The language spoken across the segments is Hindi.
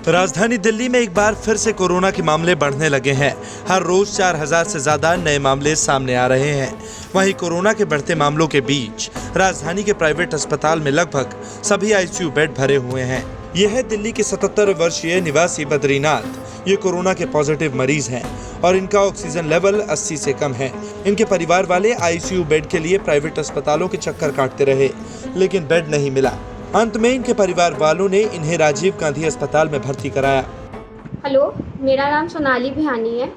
राजधानी दिल्ली में एक बार फिर से कोरोना के मामले बढ़ने लगे हैं। हर रोज 4000 से ज्यादा नए मामले सामने आ रहे हैं। वहीं कोरोना के बढ़ते मामलों के बीच राजधानी के प्राइवेट अस्पताल में लगभग सभी आईसीयू बेड भरे हुए हैं। यह है दिल्ली के 77 वर्षीय निवासी बद्रीनाथ। ये कोरोना के पॉजिटिव मरीज हैं और इनका ऑक्सीजन लेवल 80 से कम है। इनके परिवार वाले आईसीयू बेड के लिए प्राइवेट अस्पतालों के चक्कर काटते रहे, लेकिन बेड नहीं मिला। अंत में इनके परिवार वालों ने इन्हें राजीव गांधी अस्पताल में भर्ती कराया। हेलो, मेरा नाम सोनाली भिहानी है।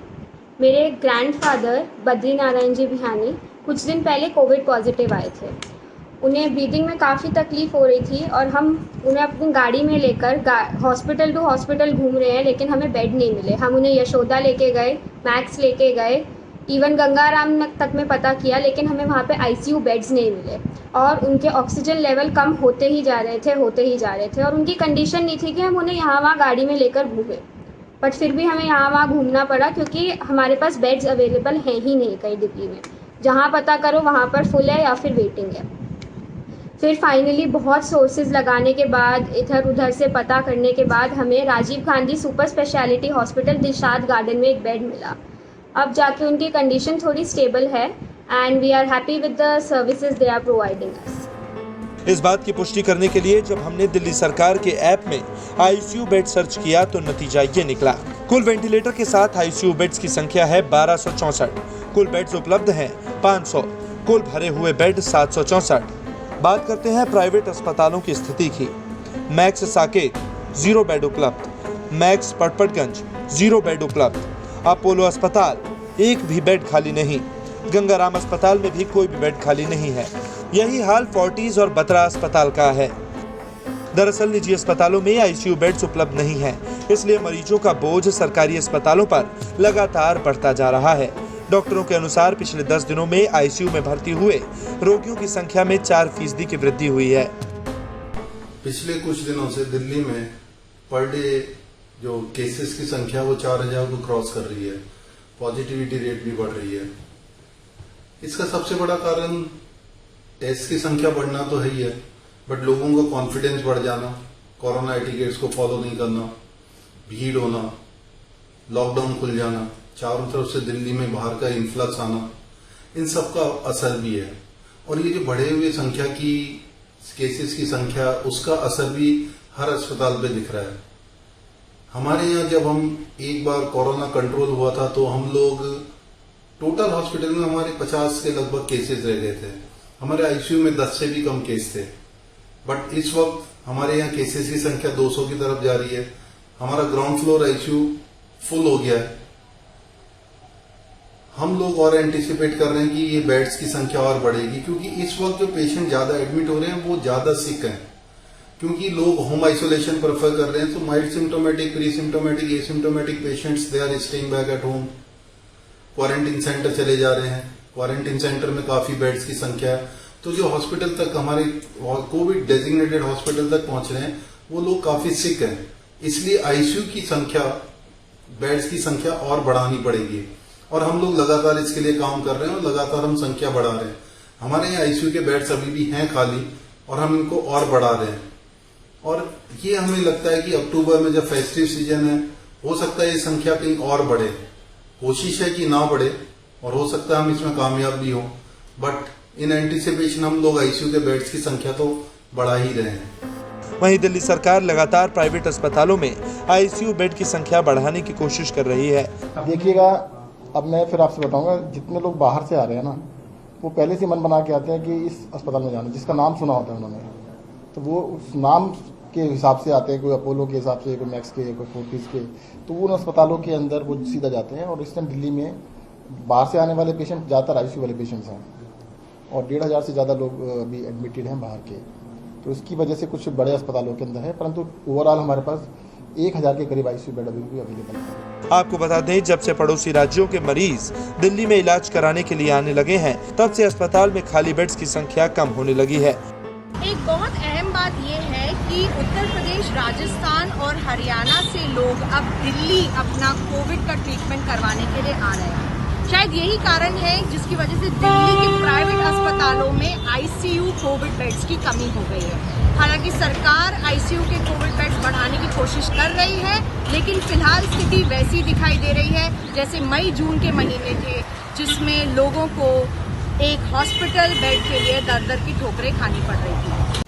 मेरे ग्रैंडफादर बद्रीनारायण जी भिहानी कुछ दिन पहले कोविड पॉजिटिव आए थे। उन्हें ब्रीदिंग में काफ़ी तकलीफ़ हो रही थी और हम उन्हें अपनी गाड़ी में लेकर हॉस्पिटल टू हॉस्पिटल घूम रहे हैं, लेकिन हमें बेड नहीं मिले। हम उन्हें यशोदा लेके गए, मैक्स लेके गए, इवन गंगाराम तक में पता किया, लेकिन हमें वहाँ पे आईसीयू बेड्स नहीं मिले और उनके ऑक्सीजन लेवल कम होते ही जा रहे थे और उनकी कंडीशन नहीं थी कि हम उन्हें यहाँ वहाँ गाड़ी में लेकर घूमें। बट फिर भी हमें यहाँ वहाँ घूमना पड़ा क्योंकि हमारे पास बेड्स अवेलेबल हैं ही नहीं कहीं दिल्ली में। जहाँ पता करो वहाँ पर फुल है या फिर वेटिंग है। फिर फाइनली बहुत सोर्सेज लगाने के बाद, इधर उधर से पता करने के बाद हमें Rajiv Gandhi super speciality hospital Dilshad Garden में एक बेड मिला। अब जाके उनकी कंडीशन थोड़ी स्टेबल है and we are happy with the services they are providing us. इस बात की पुष्टि करने के लिए जब हमने दिल्ली सरकार के ऐप में आईसीयू बेड सर्च किया तो नतीजा ये निकला। कुल वेंटिलेटर के साथ आईसीयू बेड्स की संख्या है 1264। कुल बेड्स उपलब्ध हैं 500। कुल भरे हुए बेड 764। बात करते हैं प्राइवेट अस्पतालों की स्थिति की। मैक्स साकेत 0 बेड उपलब्ध, मैक्स पटपटगंज 0 बेड उपलब्ध, अपोलो अस्पताल 1 भी बेड खाली नहीं, गंगाराम अस्पताल में भी कोई भी बेड खाली नहीं है। यही हाल फोर्टिस और बत्रा अस्पताल का है। दरअसल निजी अस्पतालों में आईसीयू बेड्स उपलब्ध नहीं है, इसलिए मरीजों का बोझ सरकारी अस्पतालों पर लगातार बढ़ता जा रहा है। डॉक्टरों के अनुसार पिछले 10 दिनों में आईसीयू में भर्ती हुए रोगियों की संख्या में 4% की वृद्धि हुई है। पिछले कुछ दिनों से दिल्ली में पर डे जो केसेस की संख्या वो 4000 को क्रॉस कर रही है। पॉजिटिविटी रेट भी बढ़ रही है। इसका सबसे बड़ा कारण टेस्ट की संख्या बढ़ना तो है ही है, बट लोगों का कॉन्फिडेंस बढ़ जाना, कोरोना एटिकेट्स को फॉलो नहीं करना, भीड़ होना, लॉकडाउन खुल जाना, चारों तरफ से दिल्ली में बाहर का इन्फ्लक्स आना, इन सब का असर भी है। और ये जो बढ़े हुए संख्या की केसेस की संख्या, उसका असर भी हर अस्पताल पे दिख रहा है। हमारे यहाँ जब हम एक बार कोरोना कंट्रोल हुआ था तो हम लोग टोटल हॉस्पिटल में हमारे 50 के लगभग केसेस रह गए थे। हमारे आईसीयू में 10 से भी कम केस थे। बट इस वक्त हमारे यहाँ केसेस की संख्या 200 की तरफ जा रही है। हमारा ग्राउंड फ्लोर आईसीयू फुल हो गया है। हम लोग और एंटिसिपेट कर रहे हैं कि ये बेड्स की संख्या और बढ़ेगी, क्योंकि इस वक्त जो पेशेंट ज्यादा एडमिट हो रहे हैं वो ज्यादा सिक हैं, क्योंकि लोग होम आइसोलेशन प्रेफर कर रहे हैं। तो mild symptomatic, pre symptomatic, asymptomatic patients they are staying back at home. Quarantine centre चले जा रहे हैं। क्वारंटीन सेंटर में काफी बेड्स की संख्या है। तो जो हॉस्पिटल तक हमारे कोविड डेजिग्नेटेड हॉस्पिटल तक पहुंच रहे हैं वो लोग काफी सिक हैं। इसलिए आईसीयू की संख्या, बेड्स की संख्या और बढ़ानी पड़ेगी और हम लोग लगातार इसके लिए काम कर रहे हैं और लगातार हम संख्या बढ़ा रहे हैं। हमारे यहाँ आईसीयू के बेड्स अभी भी हैं खाली और हम इनको और बढ़ा रहे हैं। और ये हमें लगता है कि अक्टूबर में जब फेस्टिव सीजन है, हो सकता है ये संख्या कहीं और बढ़े। कोशिश है कि ना बढ़े और हो सकता है हम इसमें कामयाब भी हो, बट इन एंटिसिपेशन हम लोग आईसीयू के बेड्स की संख्या तो बढ़ा ही रहे हैं। वहीं दिल्ली सरकार लगातार प्राइवेट अस्पतालों में आईसीयू बेड की संख्या बढ़ाने की कोशिश कर रही है। देखिएगा, अब मैं फिर आपसे बताऊंगा, जितने लोग बाहर से आ रहे हैं ना, वो पहले से मन बना के आते हैं कि इस अस्पताल में जाना, जिसका नाम सुना होता है उन्होंने, तो वो उस नाम के हिसाब से आते हैं। कोई अपोलो के हिसाब से, कोई मैक्स के, कोई फोर्टिस के, तो वो उन अस्पतालों के अंदर वो सीधा जाते हैं। और इस टाइम दिल्ली में बाहर से आने वाले पेशेंट ज़्यादातर आईसीयू वाले पेशेंट्स हैं और 1500 से ज़्यादा लोग अभी एडमिटेड हैं बाहर के। तो इसकी वजह से कुछ बड़े अस्पतालों के अंदर है, परंतु ओवरऑल हमारे पास 1000 के करीब आईसीयू बेड अभी भी अवेलेबल है। आपको बता दें, जब से पड़ोसी राज्यों के मरीज दिल्ली में इलाज कराने के लिए आने लगे हैं, तब से अस्पताल में खाली बेड्स की संख्या कम होने लगी है। एक बहुत अहम बात यह है कि उत्तर प्रदेश, राजस्थान और हरियाणा से लोग अब दिल्ली अपना कोविड का ट्रीटमेंट करवाने के लिए आ रहे हैं। शायद यही कारण है जिसकी वजह से दिल्ली के प्राइवेट अस्पतालों में आईसीयू कोविड बेड्स की कमी हो गई है। हालांकि सरकार आईसीयू के कोविड बेड्स बढ़ाने की कोशिश कोशिश कर रही है, लेकिन फिलहाल स्थिति वैसी दिखाई दे रही है जैसे मई जून के महीने थे, जिसमें लोगों को एक हॉस्पिटल बेड के लिए दर दर की ठोकरें खानी पड़ रही थी।